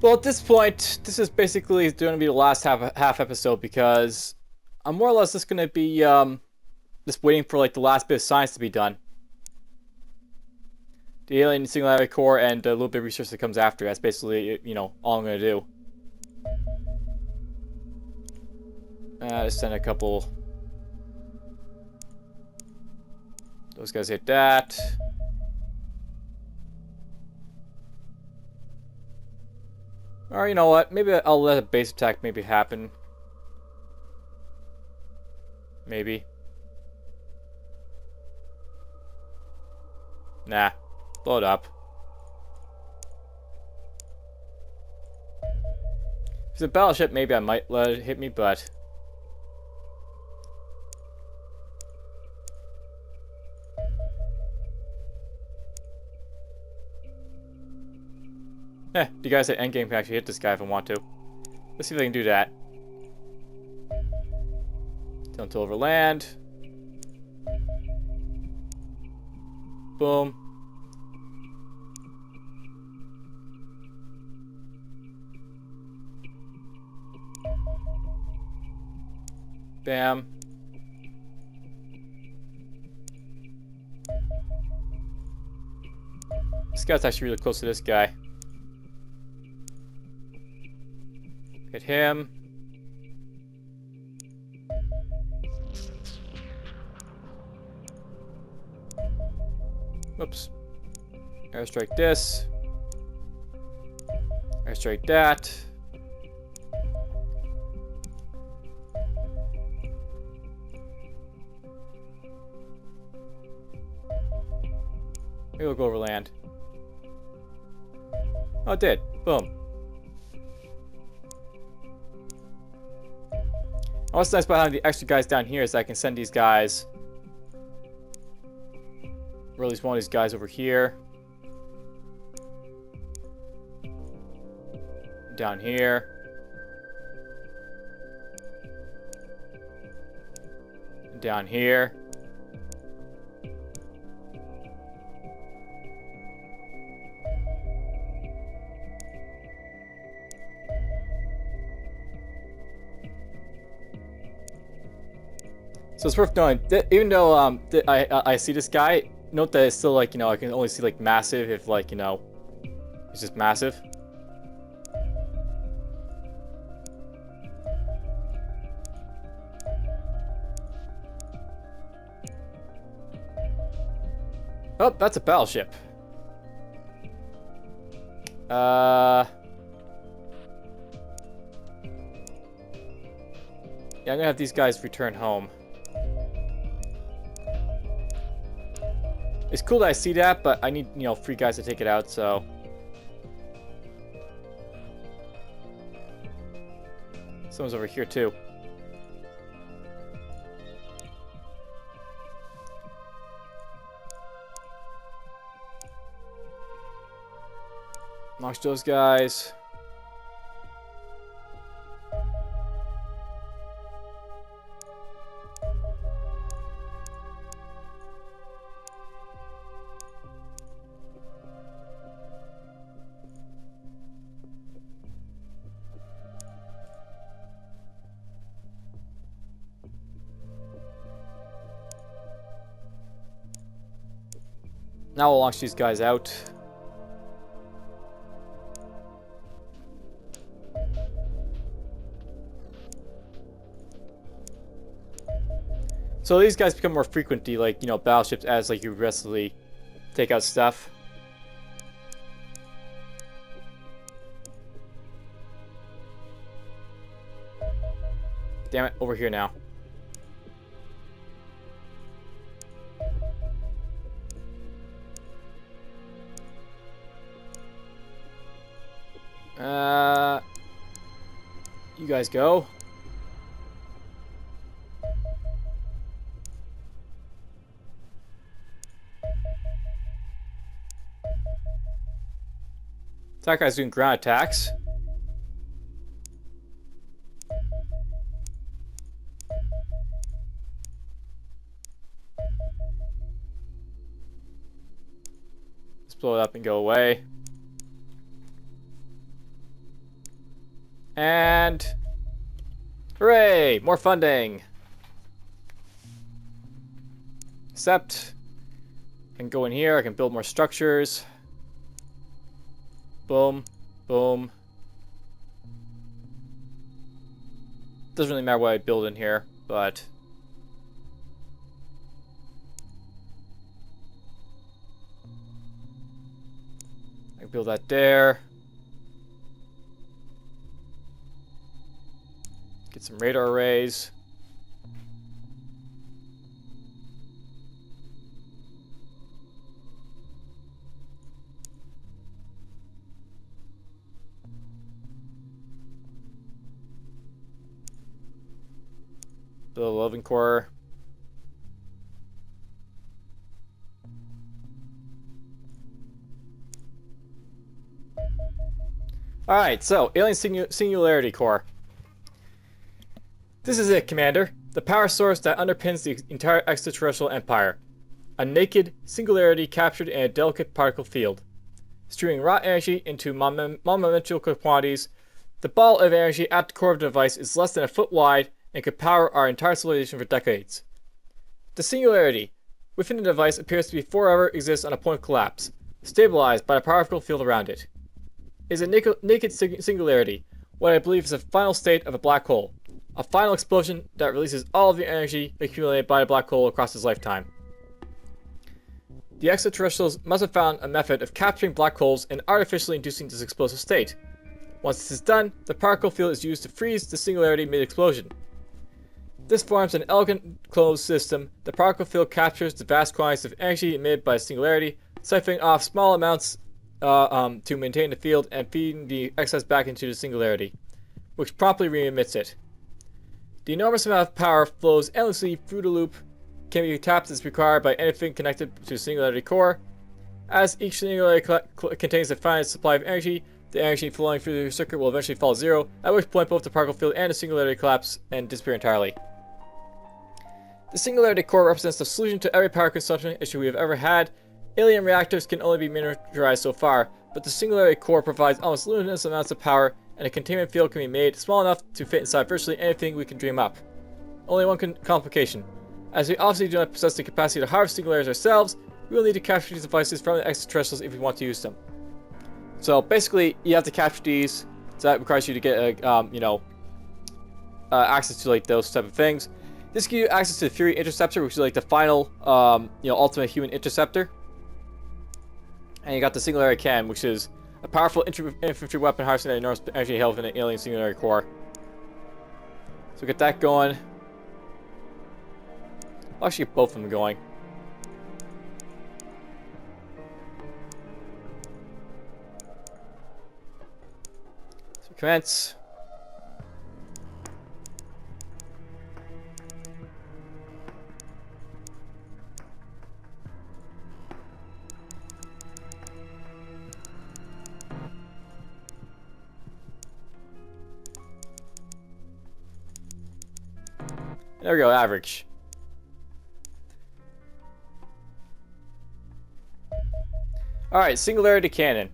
Well, at this point, this is basically going to be the last half episode because I'm more or less just going to be just waiting for like the last bit of science to be done. The alien singularity core and a little bit of research that comes after. That's basically, you know, all I'm going to do. Just send a couple. Those guys hit that. Or you know what? Maybe I'll let a base attack maybe happen. Maybe. Nah. Blow it up. If it's a battleship, maybe I might let it hit me, but... the guys at endgame can actually hit this guy if I want to. Let's see if I can do that. Down to overland. Boom. Bam. This guy's actually really close to this guy. Hit him. Whoops. Airstrike this. Airstrike that. Maybe we'll go over land. Oh, it did. Boom. What's nice about having the extra guys down here is I can send these guys, or at least one of these guys over here, down here, down here. So it's worth knowing, even though I see this guy, note that it's still like, you know, I can only see like massive if like, you know, it's just massive. Oh, that's a battleship. Yeah, I'm gonna have these guys return home. It's cool that I see that, but I need, you know, 3 guys to take it out, so... Someone's over here, too. Launch those guys. Now we'll launch these guys out. So these guys become more frequent, like, you know, battleships as like you progressively take out stuff. Damn it, over here now. You guys go. That guy's doing ground attacks. Let's blow it up and go away. And hooray! More funding. Except I can go in here, I can build more structures. Boom, boom. Doesn't really matter what I build in here, but I can build that there. Get some radar arrays. The living core. Alright, so alien singularity core. This is it, Commander. The power source that underpins the entire extraterrestrial empire. A naked singularity captured in a delicate particle field. Streaming raw energy into monumental quantities, the ball of energy at the core of the device is less than a foot wide and could power our entire civilization for decades. The singularity within the device appears to be forever exists on a point of collapse, stabilized by the powerful field around it. It is a naked singularity, what I believe is a final state of a black hole, a final explosion that releases all of the energy accumulated by the black hole across its lifetime. The extraterrestrials must have found a method of capturing black holes and artificially inducing this explosive state. Once this is done, the particle field is used to freeze the singularity mid-explosion. This forms an elegant closed system. The particle field captures the vast quantities of energy emitted by the singularity, siphoning off small amounts to maintain the field and feeding the excess back into the singularity, which promptly re-emits it. The enormous amount of power flows endlessly through the loop, can be tapped as required by anything connected to the singularity core. As each singularity contains a finite supply of energy, the energy flowing through the circuit will eventually fall to zero, at which point both the particle field and the singularity collapse and disappear entirely. The singularity core represents the solution to every power consumption issue we have ever had. Alien reactors can only be miniaturized so far, but the singularity core provides almost limitless amounts of power, and a containment field can be made small enough to fit inside virtually anything we can dream up. Only one complication. As we obviously do not possess the capacity to harvest singularities ourselves, we will need to capture these devices from the extraterrestrials if we want to use them. So basically, you have to capture these, so that requires you to get access to like those type of things. This gives you access to the Fury Interceptor, which is like the final, ultimate human interceptor. And you got the Singularity Cannon, which is a powerful infantry weapon harnessing the enormous energy held in an alien singularity core. So get that going. I'll actually get both of them going. So commence. There we go, average. Alright, Singularity Cannon.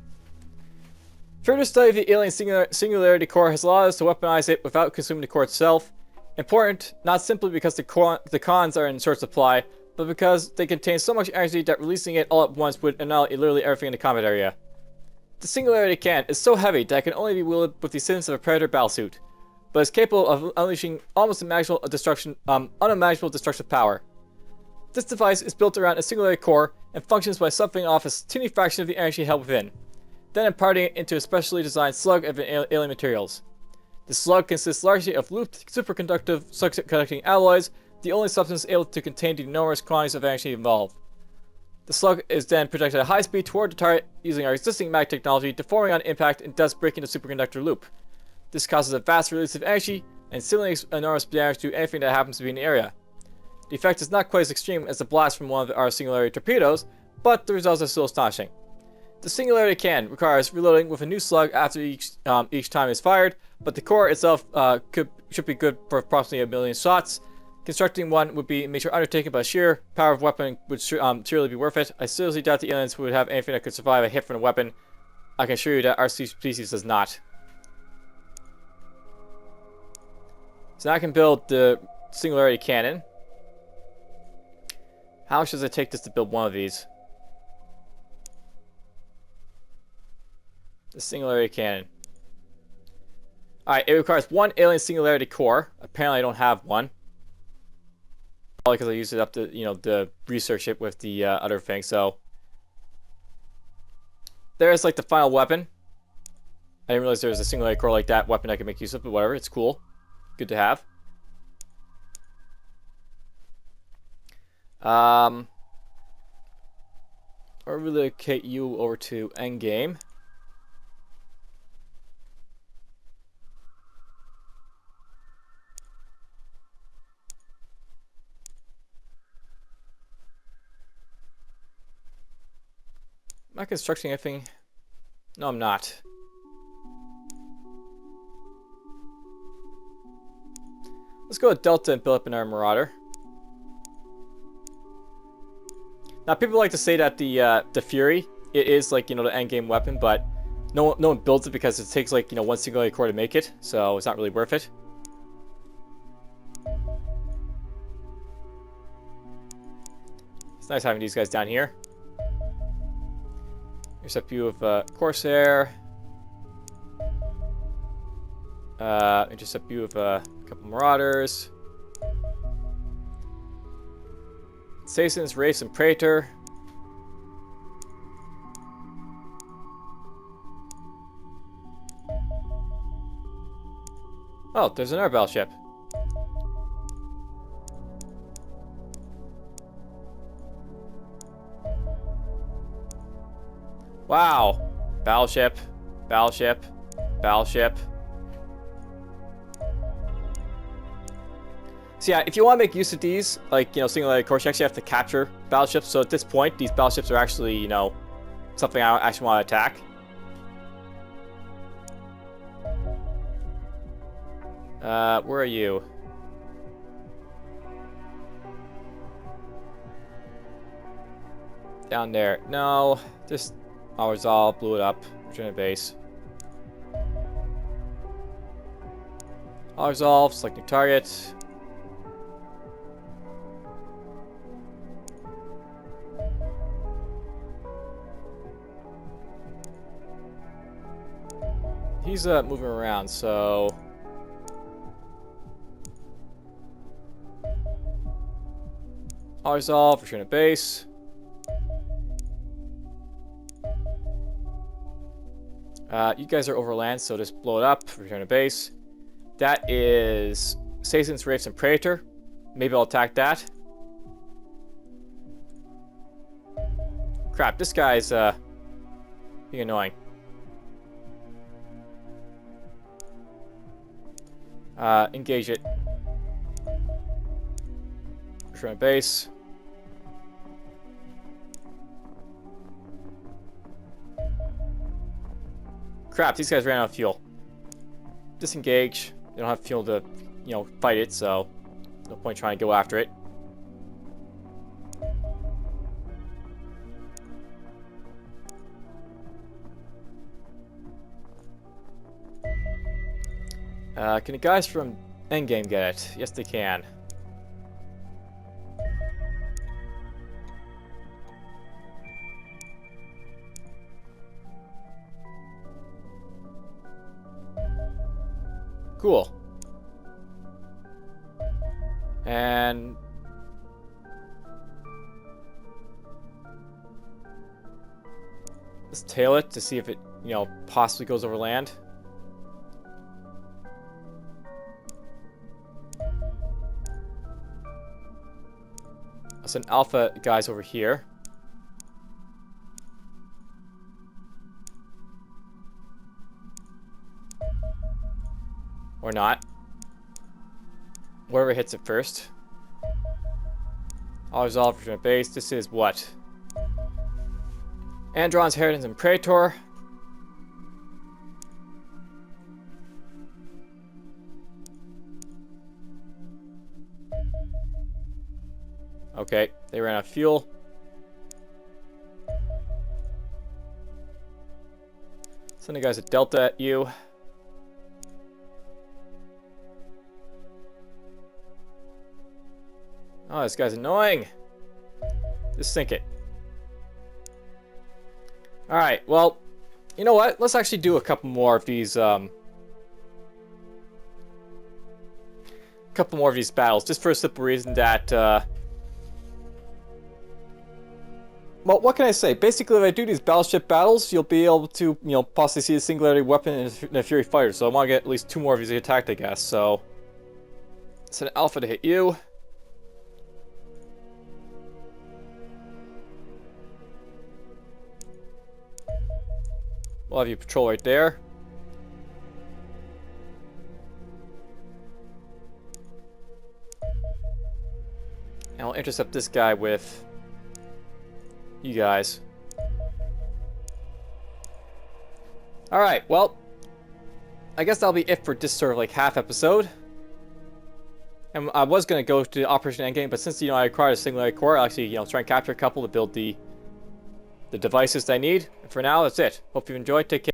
Further study of the alien Singularity core has allowed us to weaponize it without consuming the core itself. Important, not simply because the cons are in short supply, but because they contain so much energy that releasing it all at once would annihilate literally everything in the combat area. The Singularity Cannon is so heavy that it can only be wielded with the assistance of a Predator battlesuit, but is capable of unleashing almost unimaginable destructive power. This device is built around a singularity core and functions by sucking off a teeny fraction of the energy held within, then imparting it into a specially designed slug of alien materials. The slug consists largely of looped superconductive conducting alloys, the only substance able to contain the enormous quantities of energy involved. The slug is then projected at high speed toward the target using our existing mag technology, deforming on impact and thus breaking the superconductor loop. This causes a vast release of energy and similarly enormous damage to anything that happens to be in the area. The effect is not quite as extreme as the blast from one of our Singularity torpedoes, but the results are still astonishing. The Singularity Cannon requires reloading with a new slug after each time is fired, but the core itself should be good for approximately 1 million shots. Constructing one would be a major undertaking, but sheer power of weapon would surely be worth it. I seriously doubt the aliens would have anything that could survive a hit from a weapon. I can assure you that our species does not. So now I can build the singularity cannon. How much does it take just to build one of these? The singularity cannon. Alright, it requires one alien singularity core. Apparently I don't have one. Probably because I used it up to, you know, the research it with the other thing, so. There's like the final weapon. I didn't realize there was a singularity core like that weapon I could make use of, but whatever, it's cool. Good to have. I'll relocate you over to endgame. Am I constructing anything? No, I'm not. Let's go with Delta and build up another Marauder. Now, people like to say that the Fury, it is like, you know, the endgame weapon, but no one builds it because it takes like, you know, one singularity core to make it, so it's not really worth it. It's nice having these guys down here. Here's a view of Corsair. Just a view of a couple Marauders. Sasons, Wraiths, and Praetor. Oh, there's another battleship. Wow. Battleship. Battleship. Battleship. So yeah, if you want to make use of these, like, you know, singularity core, you actually have to capture battleships. So at this point, these battleships are actually, you know, something I actually want to attack. Where are you? Down there. No, just I'll resolve, blew it up, return to base. I'll resolve, select new target. He's moving around, so I'll resolve, return to base. You guys are overland, so just blow it up, return to base. That is Sasons, Wraiths, and Praetor. Maybe I'll attack that. Crap, this guy's being annoying. Engage it. Return to base. Crap, these guys ran out of fuel. Disengage. They don't have fuel to, you know, fight it, so no point trying to go after it. Can the guys from endgame get it? Yes, they can. Cool. And let's tail it to see if it, you know, possibly goes over land. I'll send alpha guys over here. Or not. Whatever hits it first. I'll resolve return to base. This is what? Andron's Inheritance and Praetor. Okay, they ran out of fuel. Send the guys a Delta at you. Oh, this guy's annoying. Just sink it. Alright, well, you know what? Let's actually do a couple more of these, battles, just for a simple reason that, well, what can I say? Basically, if I do these battleship battles, you'll be able to, you know, possibly see a singularity weapon in a Fury fighter, so I want to get at least 2 more of these attacked, I guess, so... Send an Alpha to hit you. We'll have you patrol right there. And I'll intercept this guy with you guys. Alright, well, I guess that'll be it for this sort of like half episode. And I was going to go to Operation Endgame, but since, you know, I acquired a singularity core, I'll actually, you know, try and capture a couple to build the devices that I need. And for now, that's it. Hope you enjoyed. Take care.